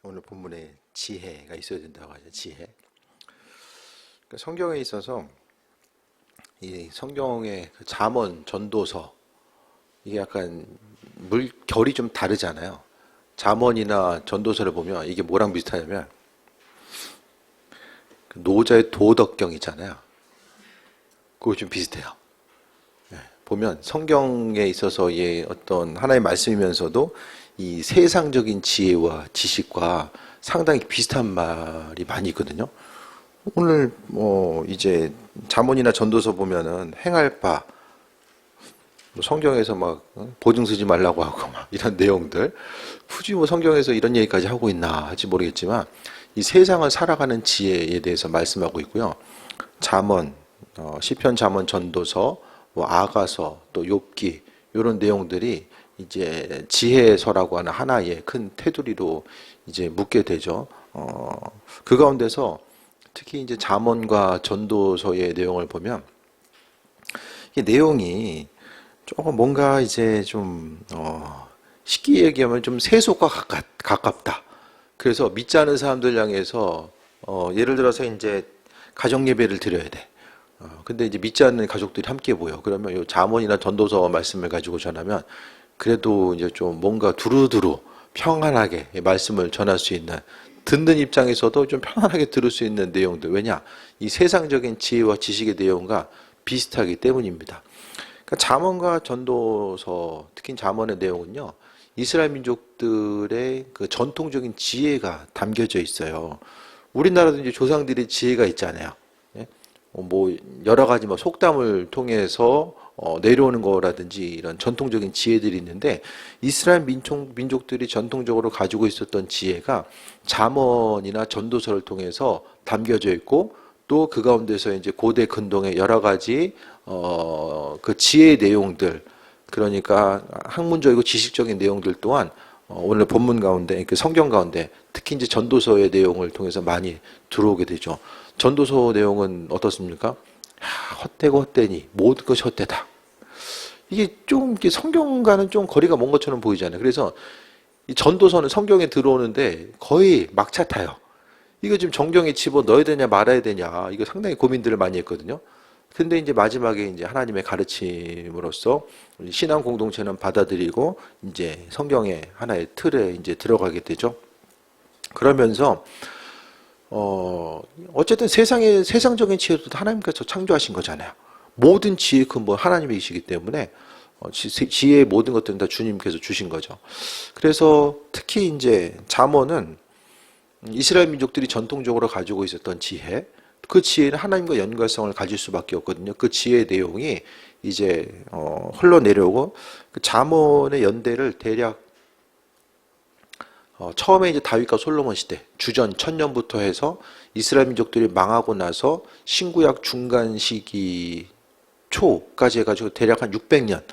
오늘 본문에 지혜가 있어야 된다고 하죠. 지혜. 그러니까 성경에 있어서 이 성경의 그 잠언, 전도서 이게 약간 결이 좀 다르잖아요. 잠언이나 전도서를 보면 이게 뭐랑 비슷하냐면 그 노자의 도덕경 있잖아요. 그거 좀 비슷해요. 보면 성경에 있어서 어떤 하나의 말씀이면서도 이 세상적인 지혜와 지식과 상당히 비슷한 말이 많이 있거든요. 오늘 이제 잠언이나 전도서 보면은 행할 바 성경에서 막 보증 서지 말라고 하고 막 이런 내용들 굳이 성경에서 이런 얘기까지 하고 있나 할지 모르겠지만 이 세상을 살아가는 지혜에 대해서 말씀하고 있고요. 잠언, 시편, 잠언, 전도서, 아가서, 또 욥기 이런 내용들이 이제 지혜서라고 하는 하나의 큰 테두리로 이제 묻게 되죠. 그 가운데서 특히 이제 잠언과 전도서의 내용을 보면 이 내용이 조금 뭔가 이제 좀 쉽게 얘기하면 좀 세속과 가깝다. 그래서 믿지 않은 사람들 향해서 예를 들어서 이제 가정 예배를 드려야 돼. 근데 이제 믿지 않는 가족들이 함께 모여. 그러면 요 잠언이나 전도서 말씀을 가지고 전하면 그래도 이제 좀 뭔가 두루두루 평안하게 말씀을 전할 수 있는, 듣는 입장에서도 좀 편안하게 들을 수 있는 내용들. 왜냐? 이 세상적인 지혜와 지식의 내용과 비슷하기 때문입니다. 그러니까 잠언과 전도서, 특히 잠언의 내용은요, 이스라엘 민족들의 그 전통적인 지혜가 담겨져 있어요. 우리나라도 이제 조상들의 지혜가 있잖아요. 여러 가지 속담을 통해서 내려오는 거라든지 이런 전통적인 지혜들이 있는데, 이스라엘 민족들이 전통적으로 가지고 있었던 지혜가 잠언이나 전도서를 통해서 담겨져 있고, 또 그 가운데서 이제 고대 근동의 여러 가지 그 지혜의 내용들, 그러니까 학문적이고 지식적인 내용들 또한 오늘 본문 가운데, 그 성경 가운데 특히 이제 전도서의 내용을 통해서 많이 들어오게 되죠. 전도서 내용은 어떻습니까? 헛되고 헛되니 모든 것이 헛되다. 이게 좀 성경과는 좀 거리가 먼 것처럼 보이잖아요. 그래서 이 전도서는 성경에 들어오는데 거의 막차 타요. 이거 지금 정경에 집어 넣어야 되냐 말아야 되냐, 이거 상당히 고민들을 많이 했거든요. 근데 이제 마지막에 이제 하나님의 가르침으로써 신앙 공동체는 받아들이고 이제 성경의 하나의 틀에 이제 들어가게 되죠. 그러면서 어쨌든 세상적인 지혜도 하나님께서 창조하신 거잖아요. 모든 지혜의 근본 하나님이시기 때문에 지혜의 모든 것들은 다 주님께서 주신 거죠. 그래서 특히 이제 잠언은 이스라엘 민족들이 전통적으로 가지고 있었던 지혜, 그 지혜는 하나님과 연관성을 가질 수밖에 없거든요. 그 지혜의 내용이 이제 흘러내려오고, 그 잠언의 연대를 대략 처음에 이제 다윗과 솔로몬 시대, 주전 1000년부터 해서 이스라엘 민족들이 망하고 나서 신구약 중간 시기 초까지 해가지고 대략 한 600년.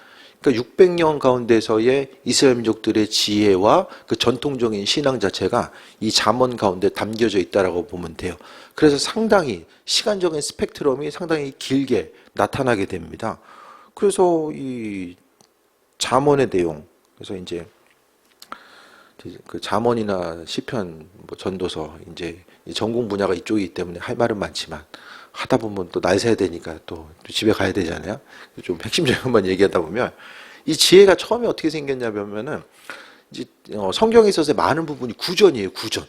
그러니까 600년 가운데서의 이스라엘 민족들의 지혜와 그 전통적인 신앙 자체가 이 잠언 가운데 담겨져 있다라고 보면 돼요. 그래서 상당히 시간적인 스펙트럼이 상당히 길게 나타나게 됩니다. 그래서 이 잠언의 내용, 그래서 이제 그 잠언이나 시편, 전도서, 이제 전공 분야가 이쪽이기 때문에 할 말은 많지만 하다 보면 또 날 새야 되니까 또 집에 가야 되잖아요. 좀 핵심적인만 얘기하다 보면 이 지혜가 처음에 어떻게 생겼냐면은 이제 성경에 있어서 많은 부분이 구전이에요. 구전.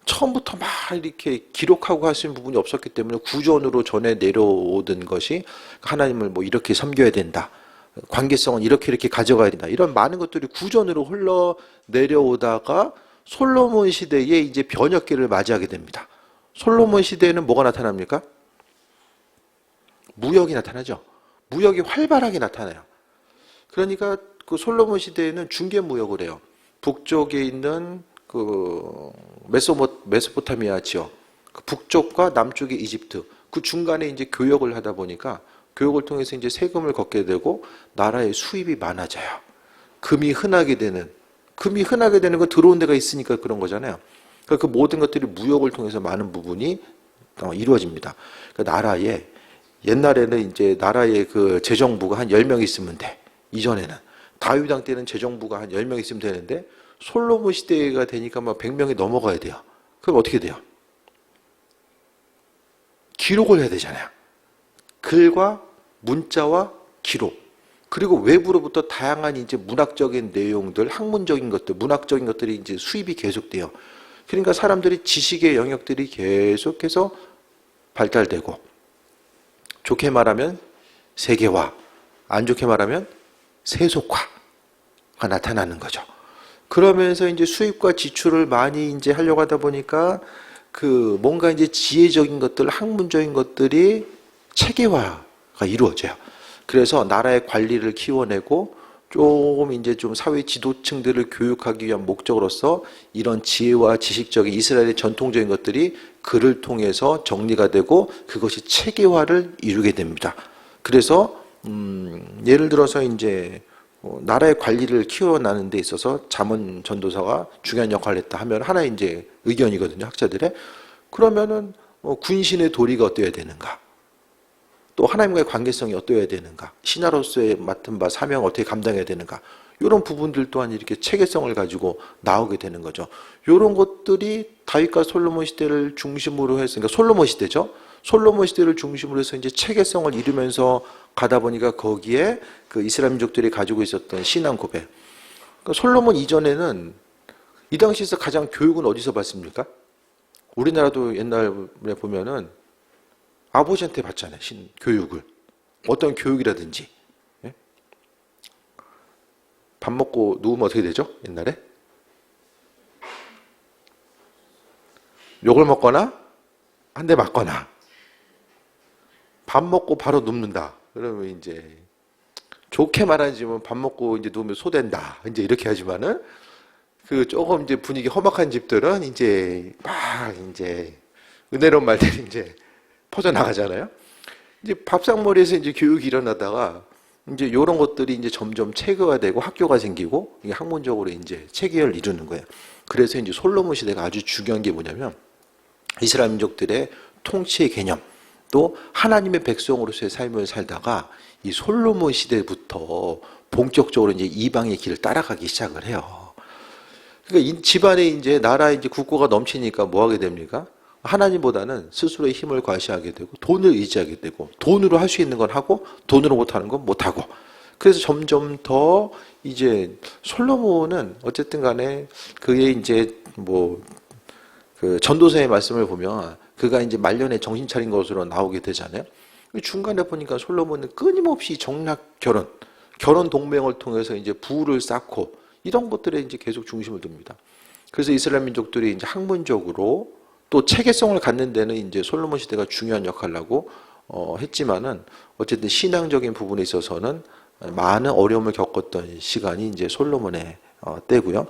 처음부터 막 이렇게 기록하고 할 수 있는 부분이 없었기 때문에 구전으로 전해 내려오던 것이 하나님을 이렇게 섬겨야 된다, 관계성은 이렇게 가져가야 된다, 이런 많은 것들이 구전으로 흘러 내려오다가 솔로몬 시대에 이제 변혁기를 맞이하게 됩니다. 솔로몬 시대에는 뭐가 나타납니까? 무역이 나타나죠. 무역이 활발하게 나타나요. 그러니까 그 솔로몬 시대에는 중개 무역을 해요. 북쪽에 있는 그 메소포타미아 지역, 그 북쪽과 남쪽의 이집트, 그 중간에 이제 교역을 하다 보니까 교역을 통해서 이제 세금을 걷게 되고 나라의 수입이 많아져요. 금이 흔하게 되는 건 들어온 데가 있으니까 그런 거잖아요. 그러니까 그 모든 것들이 무역을 통해서 많은 부분이 이루어집니다. 그러니까 옛날에는 이제 나라의 그 재정부가 한 10명 있으면 돼. 이전에는 다윗 왕 때는 재정부가 한 10명 있으면 되는데 솔로몬 시대가 되니까 막 100명이 넘어가야 돼요. 그럼 어떻게 돼요? 기록을 해야 되잖아요. 글과 문자와 기록. 그리고 외부로부터 다양한 이제 문학적인 내용들, 학문적인 것들, 문학적인 것들이 이제 수입이 계속돼요. 그러니까 사람들이 지식의 영역들이 계속해서 발달되고, 좋게 말하면 세계화, 안 좋게 말하면 세속화가 나타나는 거죠. 그러면서 이제 수입과 지출을 많이 이제 하려고 하다 보니까 그 뭔가 이제 지혜적인 것들, 학문적인 것들이 체계화가 이루어져요. 그래서 나라의 관리를 키워내고 조금 이제 좀 사회 지도층들을 교육하기 위한 목적으로서 이런 지혜와 지식적인 이스라엘의 전통적인 것들이 글을 통해서 정리가 되고 그것이 체계화를 이루게 됩니다. 그래서 예를 들어서 이제 나라의 관리를 키워나가는 데 있어서 잠언 전도사가 중요한 역할을 했다 하면 하나의 이제 의견이거든요, 학자들의. 그러면은 군신의 도리가 어떠해야 되는가? 또 하나님과의 관계성이 어떠해야 되는가? 신하로서의 맡은 바 사명을 어떻게 감당해야 되는가? 이런 부분들 또한 이렇게 체계성을 가지고 나오게 되는 거죠. 이런 것들이 다윗과 솔로몬 시대를 중심으로 해서, 그러니까 솔로몬 시대죠. 솔로몬 시대를 중심으로 해서 이제 체계성을 이루면서 가다 보니까 거기에 그 이스라엘 민족들이 가지고 있었던 신앙 고백. 그러니까 솔로몬 이전에는 이 당시에서 가장 교육은 어디서 받습니까? 우리나라도 옛날에 보면은 아버지한테 받잖아요, 교육을. 어떤 교육이라든지. 예? 밥 먹고 누우면 어떻게 되죠? 옛날에? 욕을 먹거나 한 대 맞거나. 밥 먹고 바로 눕는다. 그러면 이제 좋게 말하자면 밥 먹고 이제 누우면 소된다. 이제 이렇게 하지만은 그 조금 이제 분위기 험악한 집들은 이제 막 이제 은혜로운 말들이 이제 퍼져나가잖아요. 이제 밥상머리에서 이제 교육이 일어나다가 이제 이런 것들이 이제 점점 체계화되고 학교가 생기고 이게 학문적으로 이제 체계를 이루는 거예요. 그래서 이제 솔로몬 시대가 아주 중요한 게 뭐냐면 이스라엘 민족들의 통치의 개념 또 하나님의 백성으로서의 삶을 살다가 이 솔로몬 시대부터 본격적으로 이제 이방의 길을 따라가기 시작을 해요. 그러니까 집안에 이제 나라에 이제 국고가 넘치니까 뭐 하게 됩니까? 하나님보다는 스스로의 힘을 과시하게 되고 돈을 의지하게 되고 돈으로 할 수 있는 건 하고 돈으로 못하는 건 못하고 그래서 점점 더 이제 솔로몬은 어쨌든 간에 그의 이제 뭐 그 전도서의 말씀을 보면 그가 이제 말년에 정신 차린 것으로 나오게 되잖아요. 중간에 보니까 솔로몬은 끊임없이 정략 결혼 동맹을 통해서 이제 부를 쌓고 이런 것들에 이제 계속 중심을 둡니다. 그래서 이스라엘 민족들이 이제 학문적으로 또 체계성을 갖는 데는 이제 솔로몬 시대가 중요한 역할을 하고 했지만은 어쨌든 신앙적인 부분에 있어서는 많은 어려움을 겪었던 시간이 이제 솔로몬의 때고요.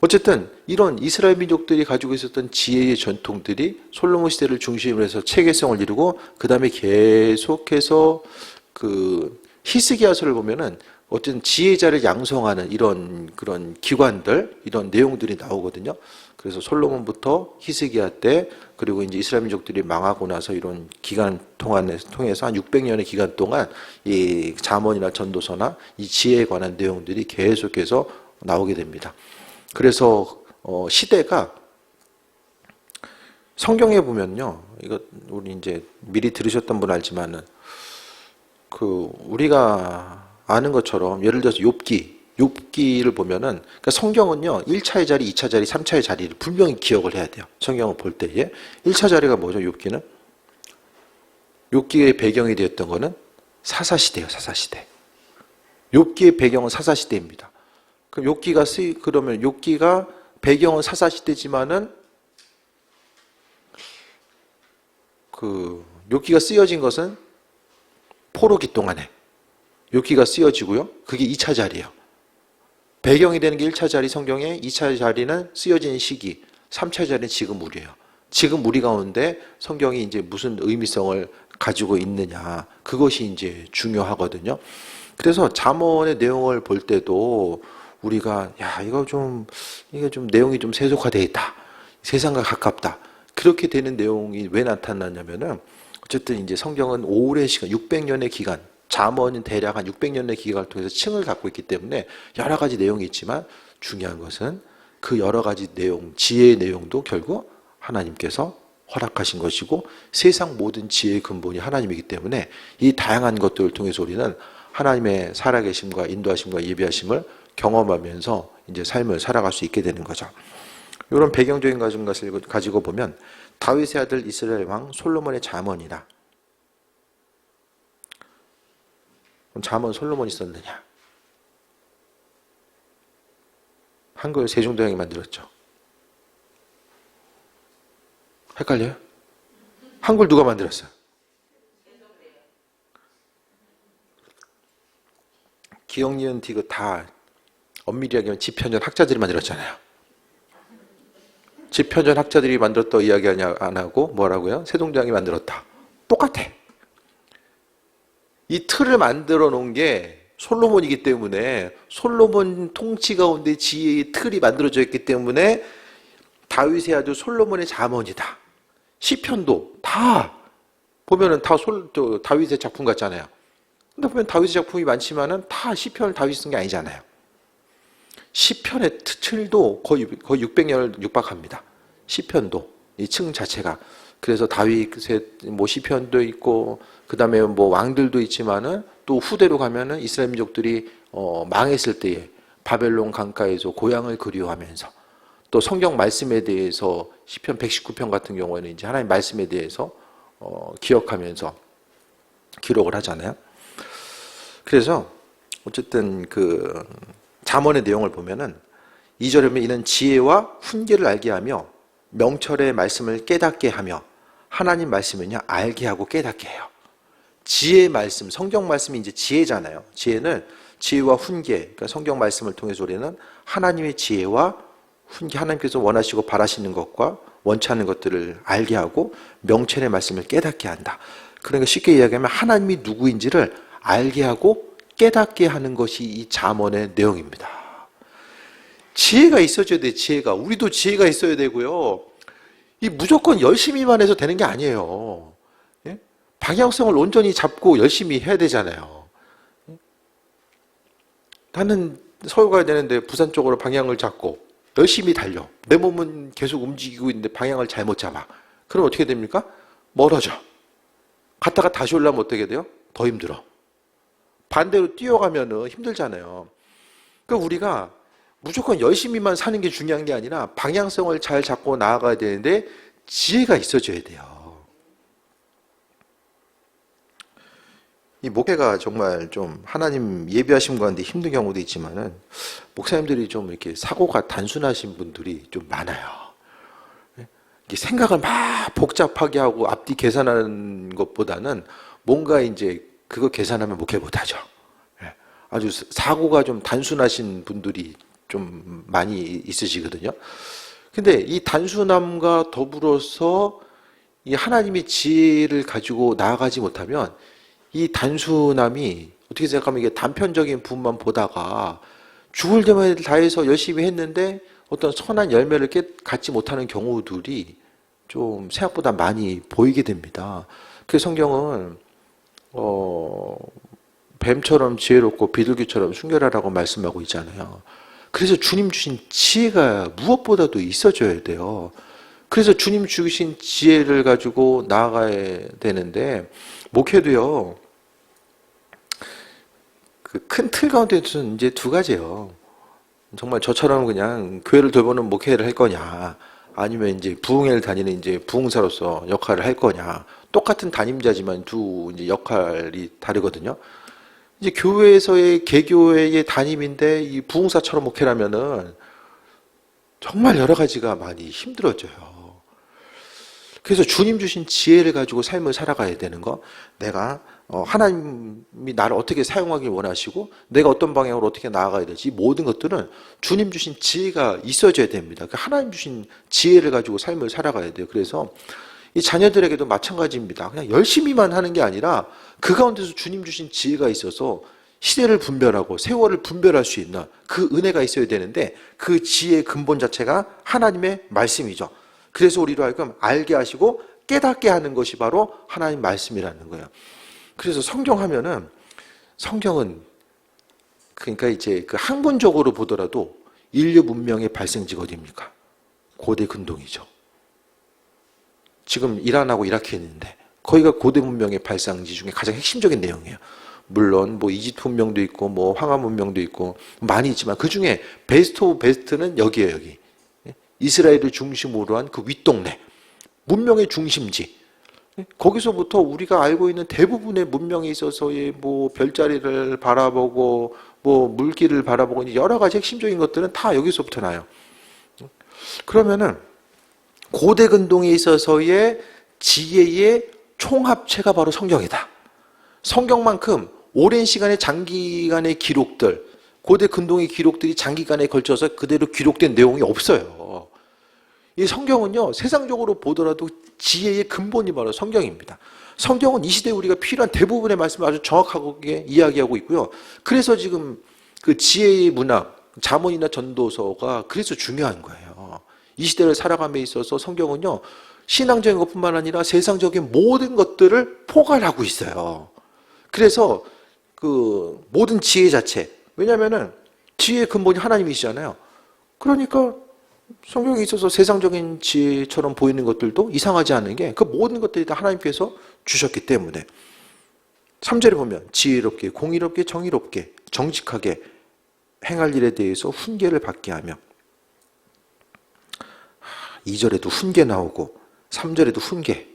어쨌든 이런 이스라엘 민족들이 가지고 있었던 지혜의 전통들이 솔로몬 시대를 중심으로 해서 체계성을 이루고 그 다음에 계속해서 그 히스기야서를 보면은 어쨌든 지혜자를 양성하는 이런 그런 기관들 이런 내용들이 나오거든요. 그래서 솔로몬부터 히스기야 때 그리고 이제 이스라엘 민족들이 망하고 나서 이런 기간 통해서 한 600년의 기간 동안 이 잠언이나 전도서나 이 지혜에 관한 내용들이 계속해서 나오게 됩니다. 그래서 시대가 성경에 보면요, 이거 우리 이제 미리 들으셨던 분 알지만은 그 우리가 아는 것처럼 예를 들어서 욥기를 보면은 그러니까 성경은요 1차의 자리, 2차 자리, 3차의 자리를 분명히 기억을 해야 돼요. 성경을 볼 때에 1차 자리가 뭐죠? 욥기는 욥기의 배경이 되었던 거는 사사시대예요. 사사시대. 욥기의 배경은 사사시대입니다. 그럼 그러면 욥기가 배경은 사사시대지만은 그 욥기가 쓰여진 것은 포로기 동안에 욥기가 쓰여지고요. 그게 2차 자리예요. 배경이 되는 게 1차 자리 성경에 2차 자리는 쓰여진 시기, 3차 자리는 지금 우리예요. 지금 우리 가운데 성경이 이제 무슨 의미성을 가지고 있느냐. 그것이 이제 중요하거든요. 그래서 잠언의 내용을 볼 때도 우리가 이게 좀 내용이 좀 세속화되어 있다. 세상과 가깝다. 그렇게 되는 내용이 왜 나타났냐면은 어쨌든 이제 성경은 오랜 시간, 600년의 기간 잠언은 대략 한 600년의 기간을 통해서 층을 갖고 있기 때문에 여러 가지 내용이 있지만 중요한 것은 그 여러 가지 내용, 지혜의 내용도 결국 하나님께서 허락하신 것이고 세상 모든 지혜의 근본이 하나님이기 때문에 이 다양한 것들을 통해서 우리는 하나님의 살아계심과 인도하심과 예비하심을 경험하면서 이제 삶을 살아갈 수 있게 되는 거죠. 이런 배경적인 것을 가지고 보면 다윗의 아들 이스라엘 왕 솔로몬의 잠언이다. 그럼 잠언 솔로몬이 썼느냐? 한글 세종대왕이 만들었죠. 헷갈려요? 한글 누가 만들었어요? 기억, 니은, 디귿 다 엄밀히 하면 지편전 학자들이 만들었잖아요. 지편전 학자들이 만들었다 이야기 안 하고 뭐라고요? 세종대왕이 만들었다. 똑같아. 이 틀을 만들어 놓은 게 솔로몬이기 때문에 솔로몬 통치 가운데 지혜의 틀이 만들어져 있기 때문에 다윗의 아들 솔로몬의 잠언이다. 시편도 다 보면은 다 다윗의 작품 같잖아요. 근데 보면 다윗의 작품이 많지만은 다 시편을 다윗이 쓴 게 아니잖아요. 시편의 틀도 거의 600년을 육박합니다. 시편도 이 층 자체가. 그래서 다윗의 뭐 시편도 있고 그다음에 뭐 왕들도 있지만은 또 후대로 가면은 이스라엘 민족들이 망했을 때에 바벨론 강가에서 고향을 그리워하면서 또 성경 말씀에 대해서 시편 119편 같은 경우에는 이제 하나님 말씀에 대해서 기억하면서 기록을 하잖아요. 그래서 어쨌든 그 잠언의 내용을 보면은 2절에 보면 이는 지혜와 훈계를 알게 하며 명철의 말씀을 깨닫게 하며 하나님 말씀은요 알게 하고 깨닫게 해요. 지혜의 말씀, 성경 말씀이 이제 지혜잖아요. 지혜는 지혜와 훈계, 그러니까 성경 말씀을 통해서 우리는 하나님의 지혜와 훈계, 하나님께서 원하시고 바라시는 것과 원치 않는 것들을 알게 하고 명철의 말씀을 깨닫게 한다. 그러니까 쉽게 이야기하면 하나님이 누구인지를 알게 하고 깨닫게 하는 것이 이 잠언의 내용입니다. 지혜가 있어줘야 돼. 지혜가. 우리도 지혜가 있어야 되고요. 이 무조건 열심히만 해서 되는 게 아니에요. 예? 방향성을 온전히 잡고 열심히 해야 되잖아요. 나는 서울 가야 되는데 부산 쪽으로 방향을 잡고 열심히 달려. 내 몸은 계속 움직이고 있는데 방향을 잘못 잡아. 그럼 어떻게 됩니까? 멀어져. 갔다가 다시 올라오면 어떻게 돼요? 더 힘들어. 반대로 뛰어가면은 힘들잖아요. 그러니까 우리가 무조건 열심히만 사는 게 중요한 게 아니라 방향성을 잘 잡고 나아가야 되는데 지혜가 있어줘야 돼요. 이 목회가 정말 좀 하나님 예비하신 가운데 힘든 경우도 있지만은 목사님들이 좀 이렇게 사고가 단순하신 분들이 좀 많아요. 이게 생각을 막 복잡하게 하고 앞뒤 계산하는 것보다는 뭔가 이제 그거 계산하면 목회 못하죠. 아주 사고가 좀 단순하신 분들이 좀 많이 있으시거든요. 근데 이 단순함과 더불어서 이 하나님의 지혜를 가지고 나아가지 못하면 이 단순함이 어떻게 생각하면 이게 단편적인 부분만 보다가 죽을 때만 다해서 열심히 했는데 어떤 선한 열매를 갖지 못하는 경우들이 좀 생각보다 많이 보이게 됩니다. 그래서 성경은 뱀처럼 지혜롭고 비둘기처럼 순결하라고 말씀하고 있잖아요. 그래서 주님 주신 지혜가 무엇보다도 있어줘야 돼요. 그래서 주님 주신 지혜를 가지고 나아가야 되는데 목회도요. 그 큰 틀 가운데서는 이제 두 가지예요. 정말 저처럼 그냥 교회를 돌보는 목회를 할 거냐, 아니면 이제 부흥회를 다니는 이제 부흥사로서 역할을 할 거냐. 똑같은 담임자지만 두 이제 역할이 다르거든요. 이제 교회에서의 개교회의 담임인데 이 부흥사처럼 목회라면은 정말 여러 가지가 많이 힘들어져요. 그래서 주님 주신 지혜를 가지고 삶을 살아가야 되는 거, 내가 하나님이 나를 어떻게 사용하길 원하시고 내가 어떤 방향으로 어떻게 나아가야 될지, 이 모든 것들은 주님 주신 지혜가 있어줘야 됩니다. 하나님 주신 지혜를 가지고 삶을 살아가야 돼요. 그래서 이 자녀들에게도 마찬가지입니다. 그냥 열심히만 하는 게 아니라 그 가운데서 주님 주신 지혜가 있어서 시대를 분별하고 세월을 분별할 수 있는 그 은혜가 있어야 되는데 그 지혜의 근본 자체가 하나님의 말씀이죠. 그래서 우리로 하여금 알게 하시고 깨닫게 하는 것이 바로 하나님 말씀이라는 거예요. 그래서 성경 하면은 성경은 그러니까 이제 그 학문적으로 보더라도 인류 문명의 발생지가 어디입니까? 고대 근동이죠. 지금 이란하고 이라크에 있는데 거기가 고대 문명의 발상지 중에 가장 핵심적인 내용이에요. 물론 뭐 이집트 문명도 있고 뭐 황하 문명도 있고 많이 있지만 그 중에 베스트 오브 베스트는 여기에요, 여기. 이스라엘을 중심으로 한 그 윗동네. 문명의 중심지. 거기서부터 우리가 알고 있는 대부분의 문명에 있어서의 뭐 별자리를 바라보고 뭐 물길을 바라보고 여러 가지 핵심적인 것들은 다 여기서부터 나요. 그러면은 고대 근동에 있어서의 지혜의 총합체가 바로 성경이다. 성경만큼 오랜 시간의 장기간의 기록들, 고대 근동의 기록들이 장기간에 걸쳐서 그대로 기록된 내용이 없어요. 이 성경은요, 세상적으로 보더라도 지혜의 근본이 바로 성경입니다. 성경은 이 시대에 우리가 필요한 대부분의 말씀을 아주 정확하게 이야기하고 있고요. 그래서 지금 그 지혜의 문학, 잠언이나 전도서가 그래서 중요한 거예요. 이 시대를 살아감에 있어서 성경은요, 신앙적인 것뿐만 아니라 세상적인 모든 것들을 포괄하고 있어요. 그래서 그 모든 지혜 자체, 왜냐하면은 지혜의 근본이 하나님이시잖아요. 그러니까 성경에 있어서 세상적인 지혜처럼 보이는 것들도 이상하지 않은 게 그 모든 것들이 다 하나님께서 주셨기 때문에 3절에 보면 지혜롭게, 공의롭게, 정의롭게, 정직하게 행할 일에 대해서 훈계를 받게 하며 2절에도 훈계 나오고 3절에도 훈계.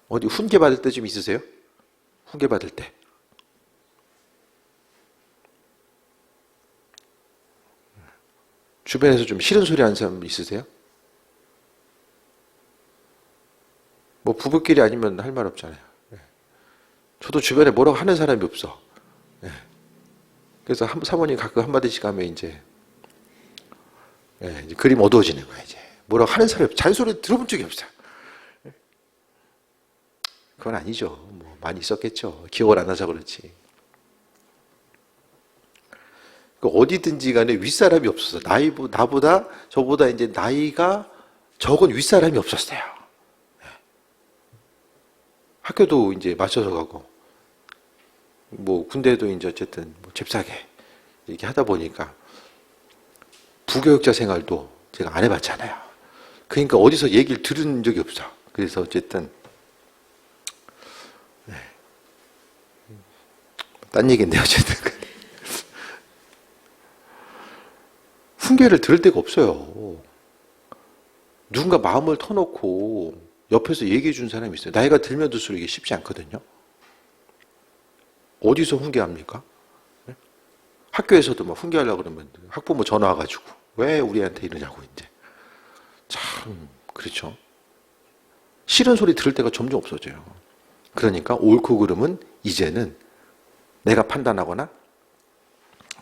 어디 훈계 받을 때 좀 있으세요? 훈계 받을 때. 주변에서 좀 싫은 소리 하는 사람 있으세요? 뭐 부부끼리 아니면 할 말 없잖아요. 저도 주변에 뭐라고 하는 사람이 없어. 그래서 사모님 가끔 한마디씩 하면 이제 그림 어두워지는 거야. 이제 뭐라고 하는 사람이 없어. 잔소리 들어본 적이 없어요. 그건 아니죠. 뭐 많이 있었겠죠. 기억을 안 나서 그렇지. 어디든지 간에 윗사람이 없었어. 나보다, 저보다 이제 나이가 적은 윗사람이 없었어요. 학교도 이제 맞춰서 가고, 뭐, 군대도 이제 어쨌든 뭐 잽싸게 이렇게 하다 보니까, 부교육자 생활도 제가 안 해봤잖아요. 그러니까 어디서 얘기를 들은 적이 없어. 그래서 어쨌든, 딴 얘기인데, 어쨌든. 훈계를 들을 데가 없어요. 누군가 마음을 터놓고 옆에서 얘기해 준 사람이 있어요. 나이가 들면 들수록 이게 쉽지 않거든요. 어디서 훈계합니까? 학교에서도 막 훈계하려고 그러면 학부모 전화 와가지고 왜 우리한테 이러냐고 이제. 참 그렇죠. 싫은 소리 들을 때가 점점 없어져요. 그러니까 옳고 그름은 이제는 내가 판단하거나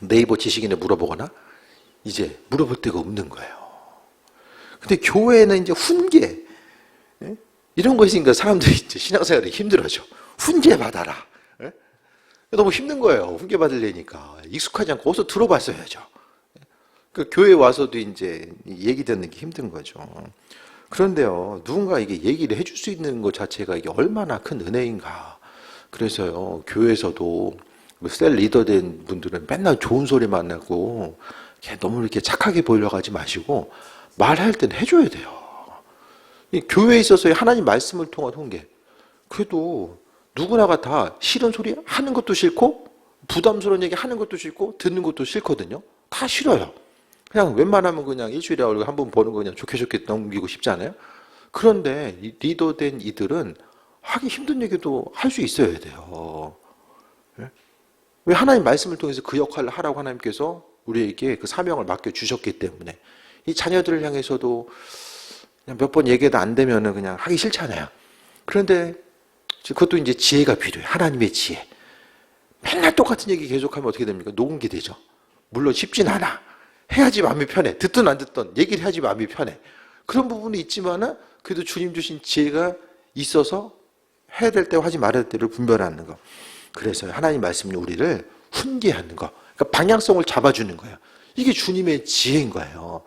네이버 지식인에 물어보거나 이제 물어볼 데가 없는 거예요. 근데 교회는 이제 훈계, 이런 거 있으니까 사람들이 이제 신앙생활이 힘들어져. 훈계 받아라. 너무 힘든 거예요. 훈계 받으려니까. 익숙하지 않고 어디서 들어봤어야죠. 그러니까 교회 와서도 이제 얘기 듣는 게 힘든 거죠. 그런데요, 누군가 이게 얘기를 해줄 수 있는 것 자체가 이게 얼마나 큰 은혜인가. 그래서요, 교회에서도 셀 리더 된 분들은 맨날 좋은 소리만 하고 너무 이렇게 착하게 보이려고 하지 마시고 말할 때는 해줘야 돼요. 이 교회에 있어서의 하나님 말씀을 통한 훈계. 그래도 누구나가 다 싫은 소리 하는 것도 싫고 부담스러운 얘기 하는 것도 싫고 듣는 것도 싫거든요. 다 싫어요. 그냥 웬만하면 그냥 일주일에 얼굴 한 번 보는 거 그냥 좋게 좋게 넘기고 싶잖아요. 그런데 리더된 이들은 하기 힘든 얘기도 할 수 있어야 돼요. 왜 하나님 말씀을 통해서 그 역할을 하라고 하나님께서 우리에게 그 사명을 맡겨주셨기 때문에 이 자녀들을 향해서도 그냥 몇 번 얘기해도 안 되면은 그냥 하기 싫잖아요. 그런데 그것도 이제 지혜가 필요해요. 하나님의 지혜. 맨날 똑같은 얘기 계속하면 어떻게 됩니까? 녹은 게 되죠. 물론 쉽진 않아. 해야지 마음이 편해. 듣든 안 듣든 얘기를 해야지 마음이 편해. 그런 부분이 있지만은 그래도 주님 주신 지혜가 있어서 해야 될 때와 하지 말아야 될 때를 분별하는 거. 그래서 하나님 말씀이 우리를 훈계하는 거. 그러니까 방향성을 잡아주는 거예요. 이게 주님의 지혜인 거예요.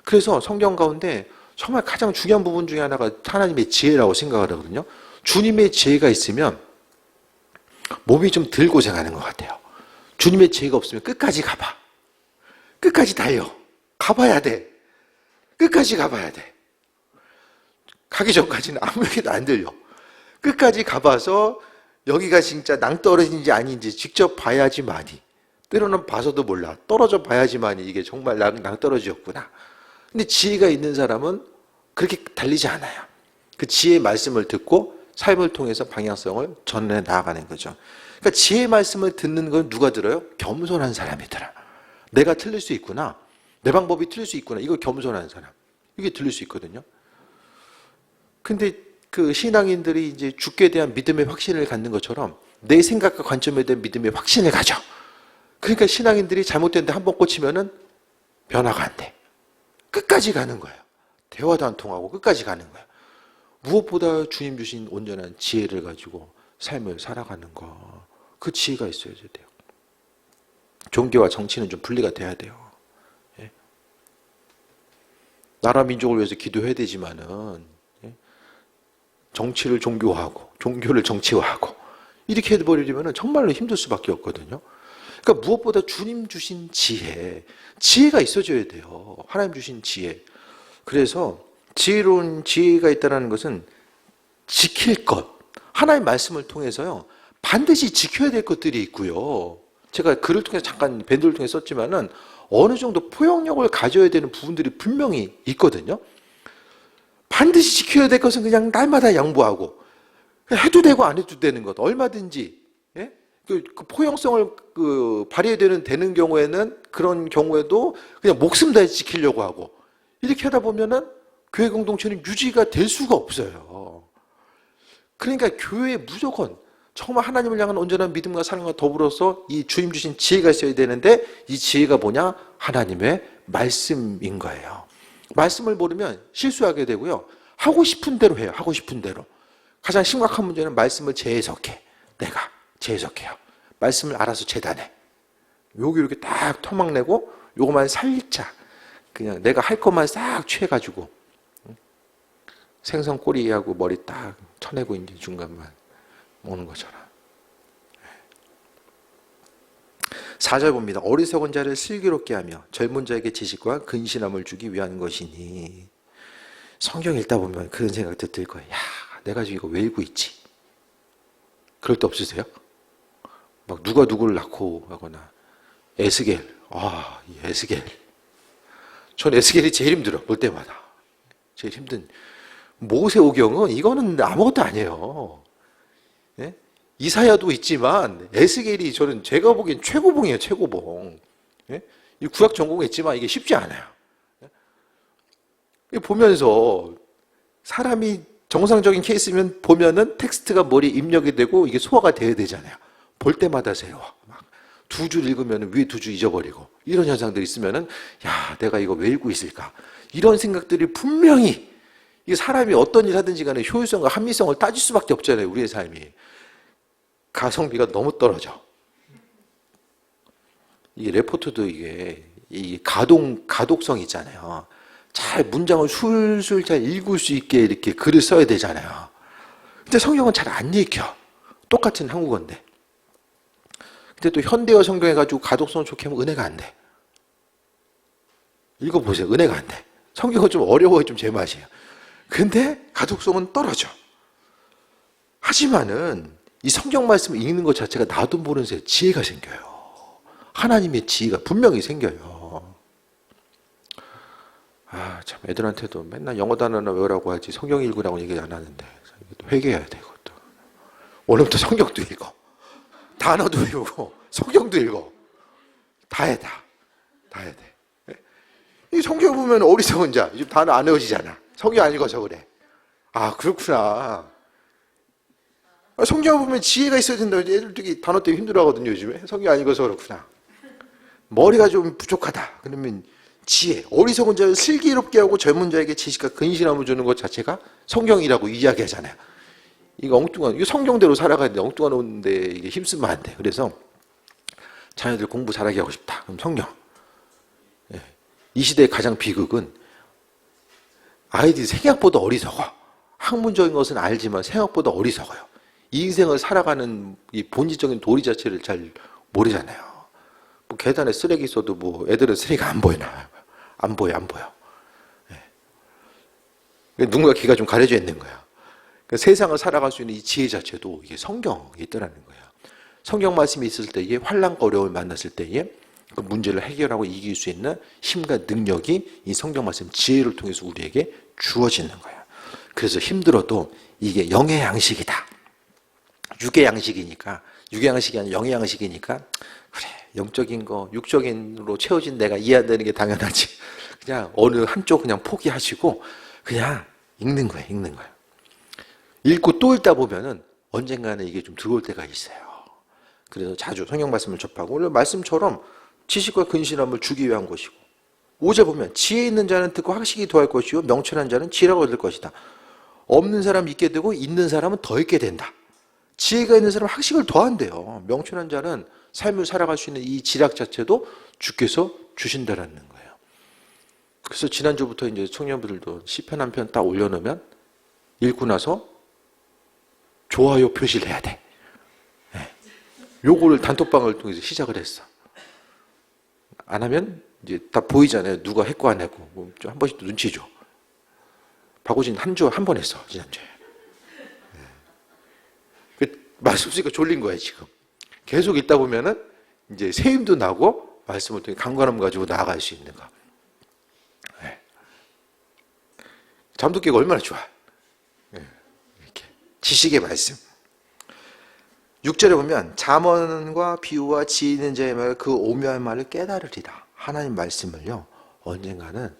그래서 성경 가운데 정말 가장 중요한 부분 중에 하나가 하나님의 지혜라고 생각을 하거든요. 주님의 지혜가 있으면 몸이 좀 덜 고생하는 것 같아요. 주님의 지혜가 없으면 끝까지 가봐. 끝까지 달려. 가봐야 돼. 끝까지 가봐야 돼. 가기 전까지는 아무 얘기도 안 들려. 끝까지 가봐서 여기가 진짜 낭떠러진지 아닌지 직접 봐야지만이. 때로는 봐서도 몰라. 떨어져 봐야지만이 이게 정말 낭떠러지였구나. 근데 지혜가 있는 사람은 그렇게 달리지 않아요. 그 지혜의 말씀을 듣고 삶을 통해서 방향성을 전해 나아가는 거죠. 그러니까 지혜의 말씀을 듣는 건 누가 들어요? 겸손한 사람이 들어요. 내가 틀릴 수 있구나. 내 방법이 틀릴 수 있구나. 이거 겸손한 사람. 이게 들릴 수 있거든요. 근데 그 신앙인들이 이제 주께 대한 믿음의 확신을 갖는 것처럼 내 생각과 관점에 대한 믿음의 확신을 가져. 그러니까 신앙인들이 잘못된 데 한 번 꽂히면은 변화가 안 돼. 끝까지 가는 거예요. 대화도 안 통하고 끝까지 가는 거예요. 무엇보다 주님 주신 온전한 지혜를 가지고 삶을 살아가는 거. 그 지혜가 있어야 돼요. 종교와 정치는 좀 분리가 돼야 돼요. 예? 나라 민족을 위해서 기도해야 되지만은 예? 정치를 종교화하고 종교를 정치화하고 이렇게 해버리면 정말로 힘들 수밖에 없거든요. 그러니까 무엇보다 주님 주신 지혜가 있어줘야 돼요. 하나님 주신 지혜. 그래서 지혜로운 지혜가 있다는 것은 지킬 것. 하나님 말씀을 통해서요. 반드시 지켜야 될 것들이 있고요. 제가 글을 통해서 잠깐 밴드를 통해 썼지만은 어느 정도 포용력을 가져야 되는 부분들이 분명히 있거든요. 반드시 지켜야 될 것은 그냥 날마다 양보하고 해도 되고 안 해도 되는 것 얼마든지 예? 그 포용성을 발휘해야 되는 경우에는 그런 경우에도 그냥 목숨 다해 지키려고 하고 이렇게 하다 보면은 교회 공동체는 유지가 될 수가 없어요. 그러니까 교회에 무조건 정말 하나님을 향한 온전한 믿음과 사랑과 더불어서 이 주님 주신 지혜가 있어야 되는데 이 지혜가 뭐냐? 하나님의 말씀인 거예요. 말씀을 모르면 실수하게 되고요. 하고 싶은 대로 해요. 하고 싶은 대로. 가장 심각한 문제는 말씀을 재해석해. 내가 재해석해요. 말씀을 알아서 재단해. 여기 이렇게 딱 토막 내고 요거만 살짝 그냥 내가 할 것만 싹 취해가지고 생선 꼬리하고 머리 딱 쳐내고 이제 중간만 오는 것처럼. 4절 봅니다. 어리석은 자를 슬기롭게 하며 젊은 자에게 지식과 근신함을 주기 위한 것이니. 성경 읽다 보면 그런 생각도 들 거예요. 야, 내가 지금 이거 왜 읽고 있지? 그럴 때 없으세요? 막 누가 누구를 낳고 하거나 에스겔. 이 에스겔. 전 에스겔이 제일 힘들어. 볼 때마다. 제일 힘든. 모세오경은 이거는 아무것도 아니에요. 예? 이사야도 있지만 에스겔이 저는 제가 보기엔 최고봉이에요. 최고봉. 예? 이 구약 전공했지만 이게 쉽지 않아요. 예? 보면서 사람이 정상적인 케이스면 보면은 텍스트가 머리에 입력이 되고 이게 소화가 돼야 되잖아요. 볼 때마다 새로워. 막 두 줄 읽으면 위에 두 줄 잊어버리고 이런 현상들이 있으면은 야, 내가 이거 왜 읽고 있을까? 이런 생각들이 분명히 이 사람이 어떤 일 하든지 간에 효율성과 합리성을 따질 수밖에 없잖아요. 우리의 삶이. 가성비가 너무 떨어져. 이 레포트도 이게 이 가독성 있잖아요. 잘 문장을 술술 잘 읽을 수 있게 이렇게 글을 써야 되잖아요. 근데 성경은 잘 안 읽혀. 똑같은 한국어인데. 근데 또 현대어 성경 해가지고 가독성 좋게 하면 은혜가 안 돼. 읽어보세요. 은혜가 안 돼. 성경은 좀 어려워요. 좀 제 맛이에요. 근데 가독성은 떨어져. 하지만은 이 성경 말씀을 읽는 것 자체가 나도 모르는 새에 지혜가 생겨요. 하나님의 지혜가 분명히 생겨요. 참 애들한테도 맨날 영어 단어나 외우라고 하지 성경 읽으라고 얘기 안 하는데 회개해야 돼. 그것도. 오늘부터 성경도 읽어. 단어도 외우고 성경도 읽어. 다 해. 다 해야 돼. 이 성경 보면 어리석은 자. 지금 단어 안 외워지잖아. 성경 안 읽어서 그래. 그렇구나. 성경 보면 지혜가 있어야 된다. 애들 되게 단어 때문에 힘들어하거든요, 요즘에. 성경 안 읽어서 그렇구나. 머리가 좀 부족하다. 그러면 지혜. 어리석은 자를 슬기롭게 하고 젊은 자에게 지식과 근신함을 주는 것 자체가 성경이라고 이야기하잖아요. 이거 성경대로 살아가야 돼. 엉뚱한데 이게 힘쓰면 안 돼. 그래서 자녀들 공부 잘하게 하고 싶다. 그럼 성경. 이 시대의 가장 비극은 아이들이 생각보다 어리석어. 학문적인 것은 알지만 생각보다 어리석어요. 이 인생을 살아가는 이 본질적인 도리 자체를 잘 모르잖아요. 뭐 계단에 쓰레기 있어도 뭐 애들은 쓰레기가 안 보이나? 안 보여, 안 보여. 네. 누군가 귀가 좀 가려져 있는 거야. 그러니까 세상을 살아갈 수 있는 이 지혜 자체도 이게 성경이 있더라는 거예요. 성경 말씀이 있을 때에 환난과 어려움을 만났을 때에 그 문제를 해결하고 이길 수 있는 힘과 능력이 이 성경 말씀 지혜를 통해서 우리에게 주어지는 거예요. 그래서 힘들어도 이게 영의 양식이다. 육의 양식이니까, 육의 양식이 아니라 영의 양식이니까 그래, 영적인 거 육적인으로 채워진 내가 이해한다는 게 당연하지. 그냥 어느 한쪽 그냥 포기하시고 그냥 읽는 거예요. 읽는 거예요. 읽고 또 읽다 보면은 언젠가는 이게 좀 들어올 때가 있어요. 그래서 자주 성경 말씀을 접하고 오늘 말씀처럼 지식과 근신함을 주기 위한 것이고 5절 보면 지혜 있는 자는 듣고 학식이 더할 것이요 명철한 자는 지혜를 얻을 것이다. 없는 사람 있게 되고 있는 사람은 더 있게 된다. 지혜가 있는 사람은 학식을 더한대요. 명철한 자는 삶을 살아갈 수 있는 이 지략 자체도 주께서 주신다라는 거예요. 그래서 지난주부터 이제 청년분들도 시편 한 편 딱 올려놓으면 읽고 나서 좋아요 표시를 해야 돼. 네. 요거를 단톡방을 통해서 시작을 했어. 안 하면 이제 다 보이잖아요. 누가 했고 안 했고. 뭐 한 번씩 눈치 줘. 박우진 한 주 한 번 했어. 지난주에. 네. 그 말씀 쓰니까 졸린 거야 지금. 계속 읽다 보면은 이제 새 힘도 나고 말씀을 통해 강건함 가지고 나아갈 수 있는 거. 네. 잠도 깨고 얼마나 좋아. 네. 이렇게 지식의 말씀. 6절에 보면 잠언과 비유와 지혜 있는 자의 말 그 오묘한 말을 깨달으리라. 하나님 말씀을요 언젠가는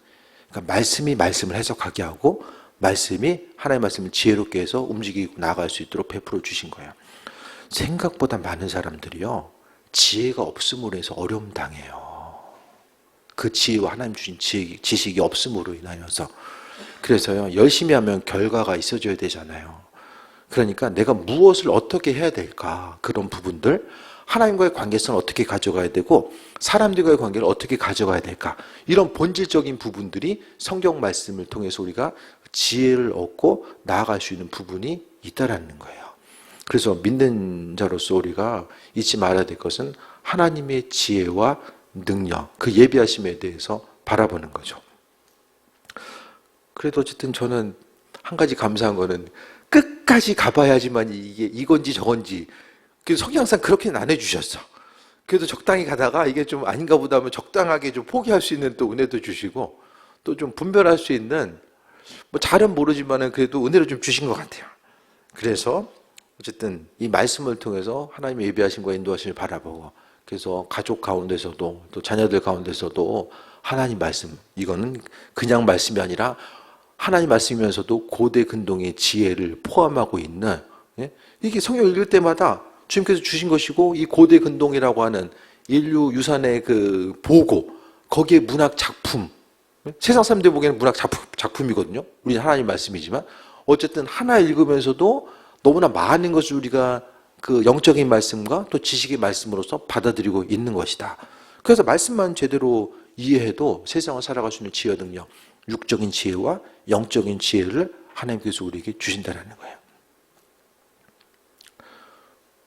그러니까 말씀이 말씀을 해석하게 하고 말씀이 하나님 말씀을 지혜롭게 해서 움직이고 나아갈 수 있도록 베풀어 주신 거예요. 생각보다 많은 사람들이요 지혜가 없음으로 해서 어려움 당해요. 그 지혜와 하나님 주신 지식이 없음으로 인하여서. 그래서요 열심히 하면 결과가 있어줘야 되잖아요. 그러니까 내가 무엇을 어떻게 해야 될까, 그런 부분들, 하나님과의 관계성을 어떻게 가져가야 되고 사람들과의 관계를 어떻게 가져가야 될까, 이런 본질적인 부분들이 성경 말씀을 통해서 우리가 지혜를 얻고 나아갈 수 있는 부분이 있다라는 거예요. 그래서 믿는 자로서 우리가 잊지 말아야 될 것은 하나님의 지혜와 능력, 그 예비하심에 대해서 바라보는 거죠. 그래도 어쨌든 저는 한 가지 감사한 거는 끝까지 가봐야지만 이게 이건지 저건지, 성경상 그렇게는 안 해주셨어. 그래도 적당히 가다가 이게 좀 아닌가 보다 하면 적당하게 좀 포기할 수 있는 또 은혜도 주시고 또 좀 분별할 수 있는, 뭐 잘은 모르지만은 그래도 은혜를 좀 주신 것 같아요. 그래서 어쨌든 이 말씀을 통해서 하나님의 예비하심과 인도하심을 바라보고, 그래서 가족 가운데서도 또 자녀들 가운데서도 하나님 말씀, 이거는 그냥 말씀이 아니라 하나님 말씀이면서도 고대 근동의 지혜를 포함하고 있는, 이게 성경 읽을 때마다 주님께서 주신 것이고, 이 고대 근동이라고 하는 인류 유산의 그 보고, 거기에 문학 작품, 세상 사람들 보기에는 문학 작품이거든요. 우리 하나님 말씀이지만 어쨌든 하나 읽으면서도 너무나 많은 것을 우리가 그 영적인 말씀과 또 지식의 말씀으로서 받아들이고 있는 것이다. 그래서 말씀만 제대로 이해해도 세상을 살아갈 수 있는 지혜 능력, 육적인 지혜와 영적인 지혜를 하나님께서 우리에게 주신다는 거예요.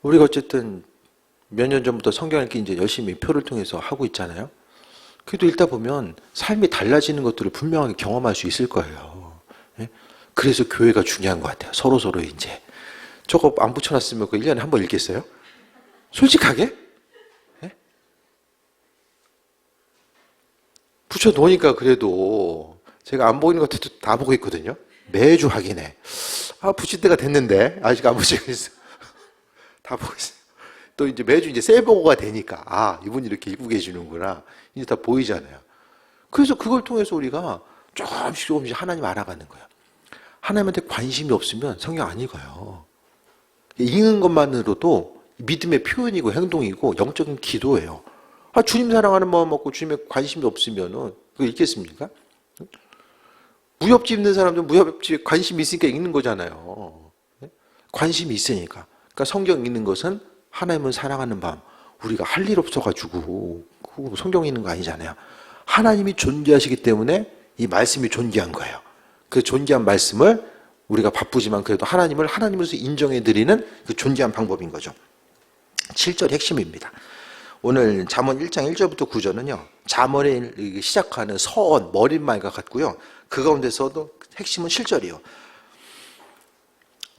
우리가 어쨌든 몇 년 전부터 성경 읽기 이제 열심히 표를 통해서 하고 있잖아요. 그래도 읽다 보면 삶이 달라지는 것들을 분명하게 경험할 수 있을 거예요. 그래서 교회가 중요한 것 같아요. 서로 이제. 저거 안 붙여놨으면 그 1년에 한 번 읽겠어요? 솔직하게? 붙여놓으니까 그래도 제가 안 보이는 것들도 다 보고 있거든요. 매주 확인해. 붙일 때가 됐는데 아직 안 붙이고 있어. 다 보고 있어요. 또 이제 매주 이제 새보고가 되니까 이분이 이렇게 읽고 계시는구나. 이제 다 보이잖아요. 그래서 그걸 통해서 우리가 조금씩 하나님 알아가는 거예요. 하나님한테 관심이 없으면 성경 안 읽어요. 읽는 것만으로도 믿음의 표현이고 행동이고 영적인 기도예요. 주님 사랑하는 마음 먹고 주님에 관심이 없으면은 그거 읽겠습니까? 무협지 읽는 사람들은 무협지에 관심이 있으니까 읽는 거잖아요. 관심이 있으니까. 그러니까 성경 읽는 것은 하나님을 사랑하는 마음. 우리가 할 일 없어가지고 성경 읽는 거 아니잖아요. 하나님이 존귀하시기 때문에 이 말씀이 존귀한 거예요. 그 존귀한 말씀을 우리가 바쁘지만 그래도 하나님을 하나님으로서 인정해드리는 그 존재한 방법인 거죠. 7절이 핵심입니다. 오늘 잠언 1장 1절부터 9절은요. 잠언에 시작하는 서언, 머릿말과 같고요. 그 가운데서도 핵심은 7절이에요.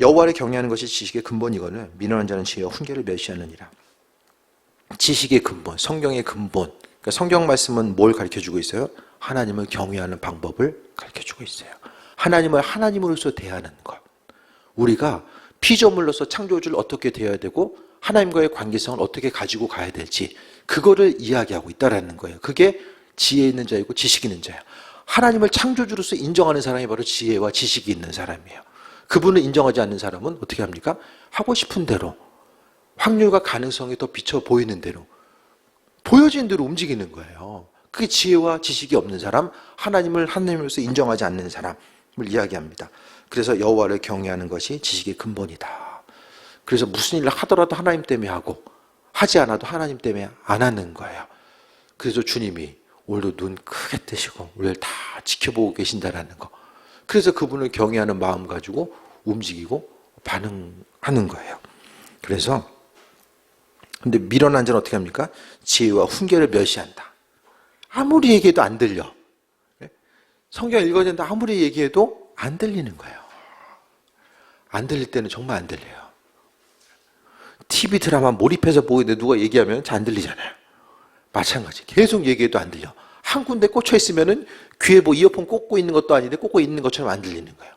여호와를 경외하는 것이 지식의 근본이거늘 미련한 자는 지혜와 훈계를 멸시하느니라. 지식의 근본, 성경의 근본. 그러니까 성경 말씀은 뭘 가르쳐주고 있어요? 하나님을 경외하는 방법을 가르쳐주고 있어요. 하나님을 하나님으로서 대하는 것. 우리가 피조물로서 창조주를 어떻게 대해야 되고 하나님과의 관계성을 어떻게 가지고 가야 될지 그거를 이야기하고 있다는 거예요. 그게 지혜 있는 자이고 지식 있는 자예요. 하나님을 창조주로서 인정하는 사람이 바로 지혜와 지식이 있는 사람이에요. 그분을 인정하지 않는 사람은 어떻게 합니까? 하고 싶은 대로 확률과 가능성이 더 비쳐 보이는 대로 보여진 대로 움직이는 거예요. 그게 지혜와 지식이 없는 사람, 하나님을 하나님으로서 인정하지 않는 사람을 이야기합니다. 그래서 여호와를 경외하는 것이 지식의 근본이다. 그래서 무슨 일을 하더라도 하나님 때문에 하고 하지 않아도 하나님 때문에 안 하는 거예요. 그래서 주님이 오늘도 눈 크게 뜨시고 우리를 다 지켜보고 계신다라는 거. 그래서 그분을 경외하는 마음 가지고 움직이고 반응하는 거예요. 그래서 근데 미련한 자는 어떻게 합니까? 지혜와 훈계를 멸시한다. 아무리 얘기해도 안 들려. 성경 읽어야 된다 아무리 얘기해도 안 들리는 거예요. 안 들릴 때는 정말 안 들려요. TV 드라마 몰입해서 보는데 누가 얘기하면 잘 안 들리잖아요. 마찬가지. 계속 얘기해도 안 들려. 한 군데 꽂혀 있으면은 귀에 뭐 이어폰 꽂고 있는 것도 아닌데 꽂고 있는 것처럼 안 들리는 거예요.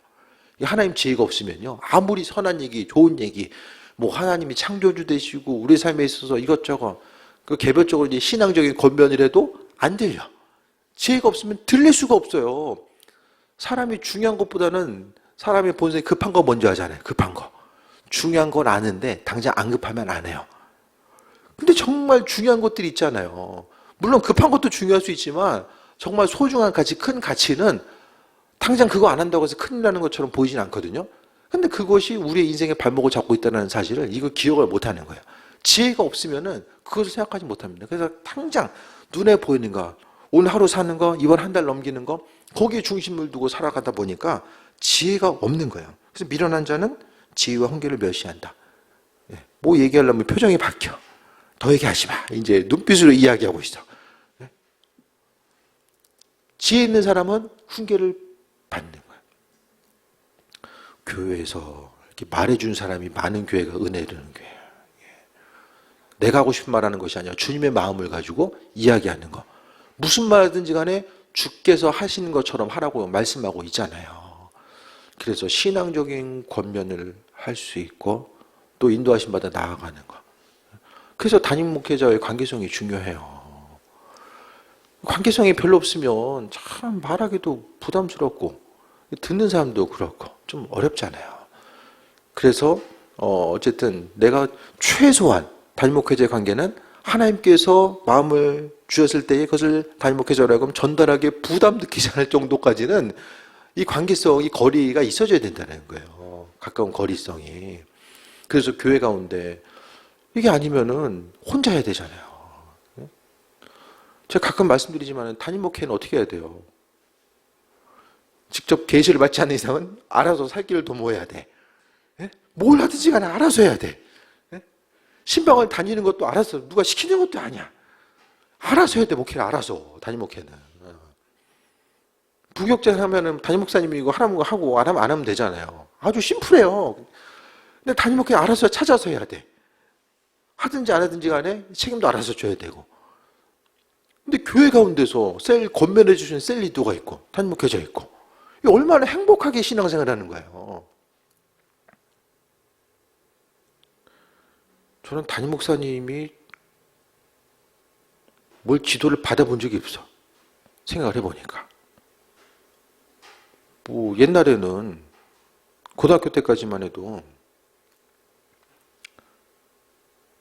하나님 지혜가 없으면요. 아무리 선한 얘기, 좋은 얘기, 뭐 하나님이 창조주 되시고 우리 삶에 있어서 이것저것 그 개별적으로 이제 신앙적인 권면이라도 안 들려. 지혜가 없으면 들릴 수가 없어요. 사람이 중요한 것보다는 사람의 본성이 급한 거 먼저 하잖아요. 급한 거. 중요한 건 아는데 당장 안 급하면 안 해요. 근데 정말 중요한 것들이 있잖아요. 물론 급한 것도 중요할 수 있지만 정말 소중한 가치, 큰 가치는 당장 그거 안 한다고 해서 큰일 나는 것처럼 보이진 않거든요. 근데 그것이 우리의 인생의 발목을 잡고 있다는 사실을 이거 기억을 못 하는 거예요. 지혜가 없으면은 그것을 생각하지 못합니다. 그래서 당장 눈에 보이는 거, 오늘 하루 사는 거, 이번 한 달 넘기는 거, 거기에 중심을 두고 살아가다 보니까 지혜가 없는 거예요. 그래서 미련한 자는 지혜와 훈계를 멸시한다. 뭐 얘기하려면 표정이 바뀌어. 더 얘기하지 마. 이제 눈빛으로 이야기하고 있어. 지혜 있는 사람은 훈계를 받는 거예요. 교회에서 이렇게 말해준 사람이 많은 교회가 은혜를 주는 교회예요. 내가 하고 싶은 말하는 것이 아니라 주님의 마음을 가지고 이야기하는 거. 무슨 말하든지 간에 주께서 하시는 것처럼 하라고 말씀하고 있잖아요. 그래서 신앙적인 권면을 할 수 있고 또 인도하심 받아 나아가는 거. 그래서 담임 목회자의 관계성이 중요해요. 관계성이 별로 없으면 참 말하기도 부담스럽고 듣는 사람도 그렇고 좀 어렵잖아요. 그래서 어쨌든 내가 최소한 담임 목회자의 관계는 하나님께서 마음을 주셨을 때에 그것을 담임 목회자라고 하면 전달하기에 부담 느끼지 않을 정도까지는 이 관계성이 거리가 있어져야 된다는 거예요. 가까운 거리성이. 그래서 교회 가운데 이게 아니면은 혼자 해야 되잖아요. 제가 가끔 말씀드리지만 담임 목회는 어떻게 해야 돼요? 직접 계시를 받지 않는 이상은 알아서 살 길을 도모해야 돼. 뭘 하든지 간에 알아서 해야 돼. 신방을 다니는 것도 알아서 누가 시키는 것도 아니야. 알아서 해야 돼. 목회를 알아서. 담임 목회는. 부격자 하면은 담임 목사님이 이거 하라는 거 하고 안 하면 되잖아요. 아주 심플해요. 근데 담임 목회 알아서 찾아서 해야 돼. 하든지 안 하든지 간에 책임도 알아서 줘야 되고. 근데 교회 가운데서 권면해 주신 셀 리더가 있고 담임 목회자 있고 얼마나 행복하게 신앙생활 하는 거예요. 저는 담임 목사님이 뭘 지도를 받아본 적이 없어. 생각을 해보니까. 뭐 옛날에는 고등학교 때까지만 해도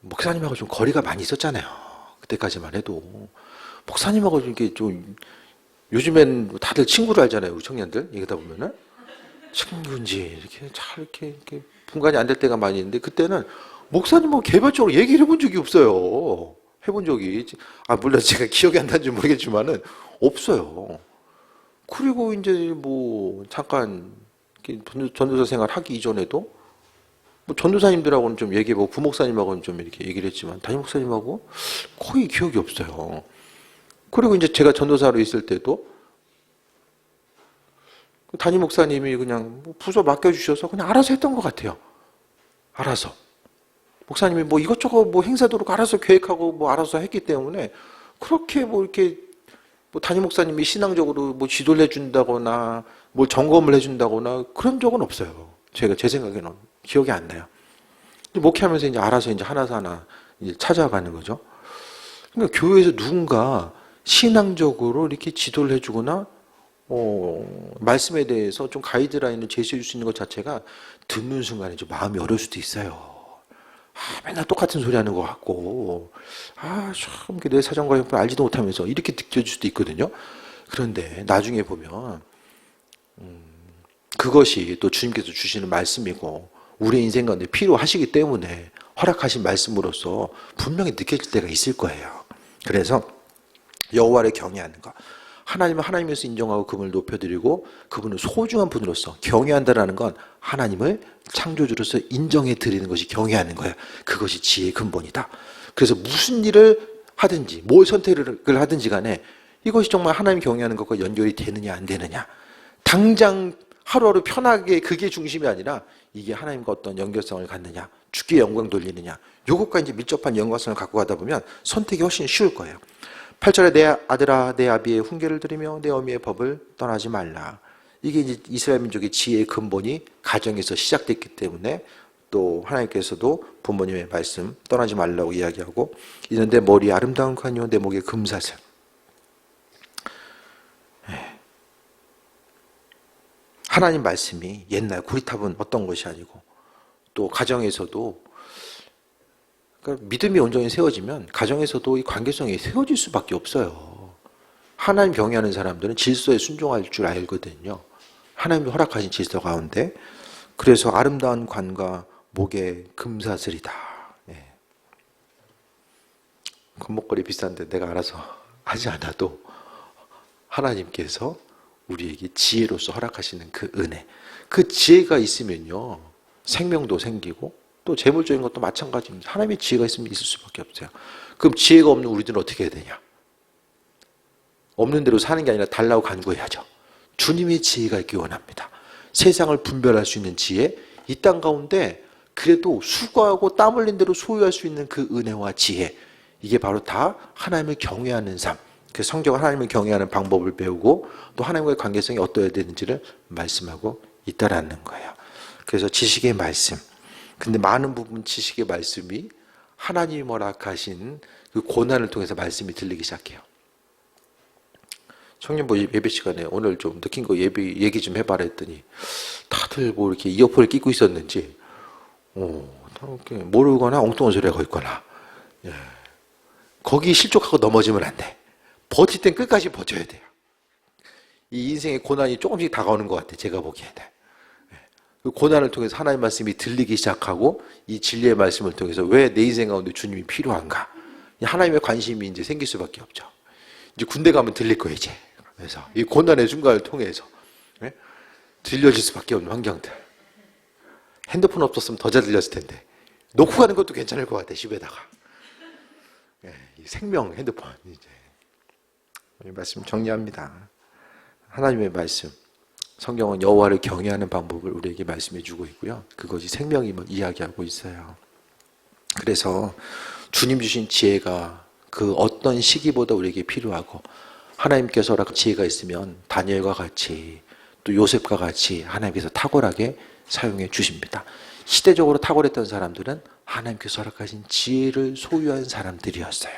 목사님하고 좀 거리가 많이 있었잖아요. 그때까지만 해도. 목사님하고 이렇게 좀 요즘엔 다들 친구를 알잖아요. 우리 청년들 얘기하다 보면은 친구인지 이렇게 잘 이렇게 분간이 안 될 때가 많이 있는데 그때는 목사님하고 개별적으로 얘기를 해본 적이 없어요. 해본 적이 물론 제가 기억이 안 나는지 모르겠지만은 없어요. 그리고 이제 뭐 잠깐 전도사 생활 하기 이전에도 뭐 전도사님들하고는 좀 얘기해보고 부목사님하고는 좀 이렇게 얘기를 했지만 담임 목사님하고 거의 기억이 없어요. 그리고 이제 제가 전도사로 있을 때도 담임 목사님이 그냥 부서 맡겨주셔서 그냥 알아서 했던 것 같아요. 알아서. 목사님이 뭐 이것저것 뭐 행사도 그렇고 알아서 계획하고 뭐 알아서 했기 때문에 그렇게 뭐 이렇게 뭐 담임 목사님이 신앙적으로 뭐 지도를 해준다거나 뭘 점검을 해준다거나 그런 적은 없어요. 제 생각에는 기억이 안 나요. 목회하면서 이제 알아서 이제 하나 이제 찾아가는 거죠. 그러니까 교회에서 누군가 신앙적으로 이렇게 지도를 해주거나 말씀에 대해서 좀 가이드라인을 제시해 줄 수 있는 것 자체가 듣는 순간에 좀 마음이 어려울 수도 있어요. 맨날 똑같은 소리 하는 것 같고, 참, 내 사정과 형편을 알지도 못하면서 이렇게 느껴질 수도 있거든요. 그런데 나중에 보면, 그것이 또 주님께서 주시는 말씀이고, 우리 인생 가운데 필요하시기 때문에 허락하신 말씀으로서 분명히 느껴질 때가 있을 거예요. 그래서 여호와를 경외하는 것. 하나님은 하나님에서 인정하고 그분을 높여드리고 그분을 소중한 분으로서 경외한다는 건 하나님을 창조주로서 인정해 드리는 것이 경외하는 거예요. 그것이 지혜의 근본이다. 그래서 무슨 일을 하든지 뭘 선택을 하든지 간에 이것이 정말 하나님 경외하는 것과 연결이 되느냐 안 되느냐. 당장 하루하루 편하게 그게 중심이 아니라 이게 하나님과 어떤 연결성을 갖느냐, 주께 영광 돌리느냐. 요것과 이제 밀접한 연관성을 갖고 가다 보면 선택이 훨씬 쉬울 거예요. 8절에 내 아들아 내 아비의 훈계를 들으며 내 어미의 법을 떠나지 말라. 이게 이제 이스라엘 민족의 지혜의 근본이 가정에서 시작됐기 때문에 또 하나님께서도 부모님의 말씀 떠나지 말라고 이야기하고 이는 내 머리에 아름다운 관이요 내 목에 금사슬. 하나님 말씀이 옛날 고리탑은 어떤 것이 아니고 또 가정에서도 그러니까 믿음이 온전히 세워지면 가정에서도 이 관계성이 세워질 수밖에 없어요. 하나님 경외하는 사람들은 질서에 순종할 줄 알거든요. 하나님이 허락하신 질서 가운데 그래서 아름다운 관과 목에 금사슬이다. 예. 금목걸이 비싼데 내가 알아서 하지 않아도 하나님께서 우리에게 지혜로서 허락하시는 그 은혜, 그 지혜가 있으면요 생명도 생기고 또 재물적인 것도 마찬가지입니다. 하나님의 지혜가 있으면 있을 수밖에 없어요. 그럼 지혜가 없는 우리들은 어떻게 해야 되냐? 없는 대로 사는 게 아니라 달라고 간구해야죠. 주님의 지혜가 있기 원합니다. 세상을 분별할 수 있는 지혜, 이 땅 가운데 그래도 수고하고 땀 흘린 대로 소유할 수 있는 그 은혜와 지혜, 이게 바로 다 하나님을 경외하는 삶, 그 성경은 하나님을 경외하는 방법을 배우고 또 하나님과의 관계성이 어떠해야 되는지를 말씀하고 있다라는 거예요. 그래서 지식의 말씀, 근데 많은 부분 지식의 말씀이 하나님이 허락하신 그 고난을 통해서 말씀이 들리기 시작해요. 청년부 예배 시간에 오늘 좀 느낀 거 얘기 좀 해봐라 했더니 다들 뭐 이렇게 이어폰을 끼고 있었는지 모르거나 엉뚱한 소리가 하고 있거나 거기 실족하고 넘어지면 안 돼. 버틸 땐 끝까지 버텨야 돼요. 이 인생의 고난이 조금씩 다가오는 것 같아 제가 보기에는. 그 고난을 통해서 하나님의 말씀이 들리기 시작하고 이 진리의 말씀을 통해서 왜 내 인생 가운데 주님이 필요한가? 하나님의 관심이 이제 생길 수밖에 없죠. 이제 군대 가면 들릴 거예요 이제. 그래서 이 고난의 순간을 통해서 들려질 수밖에 없는 환경들. 핸드폰 없었으면 더 잘 들렸을 텐데 놓고 가는 것도 괜찮을 것 같아 집에다가. 생명 핸드폰 이제 이 말씀 정리합니다. 하나님의 말씀. 성경은 여호와를 경외하는 방법을 우리에게 말씀해 주고 있고요. 그것이 생명임을 이야기하고 있어요. 그래서 주님 주신 지혜가 그 어떤 시기보다 우리에게 필요하고 하나님께서 허락한 지혜가 있으면 다니엘과 같이 또 요셉과 같이 하나님께서 탁월하게 사용해 주십니다. 시대적으로 탁월했던 사람들은 하나님께서 허락하신 지혜를 소유한 사람들이었어요.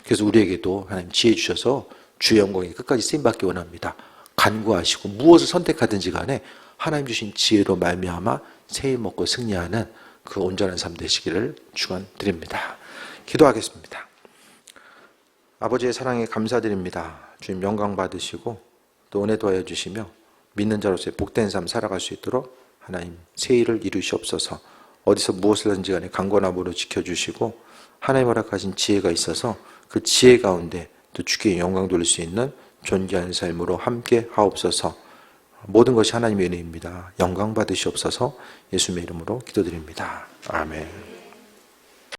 그래서 우리에게도 하나님 지혜 주셔서 주의 영광이 끝까지 쓰임받기 원합니다. 간구하시고 무엇을 선택하든지 간에 하나님 주신 지혜로 말미암아 새해 먹고 승리하는 그 온전한 삶 되시기를 축원드립니다. 기도하겠습니다. 아버지의 사랑에 감사드립니다. 주님 영광 받으시고 또 은혜 도하여 주시며 믿는 자로서의 복된 삶 살아갈 수 있도록 하나님 새해를 이루시옵소서. 어디서 무엇을 하든지 간에 강건함으로 지켜주시고 하나님 허락하신 지혜가 있어서 그 지혜 가운데 또 주께 영광 돌릴 수 있는 존귀한 삶으로 함께 하옵소서. 모든 것이 하나님의 은혜입니다. 영광 받으시옵소서. 예수님의 이름으로 기도드립니다. 아멘.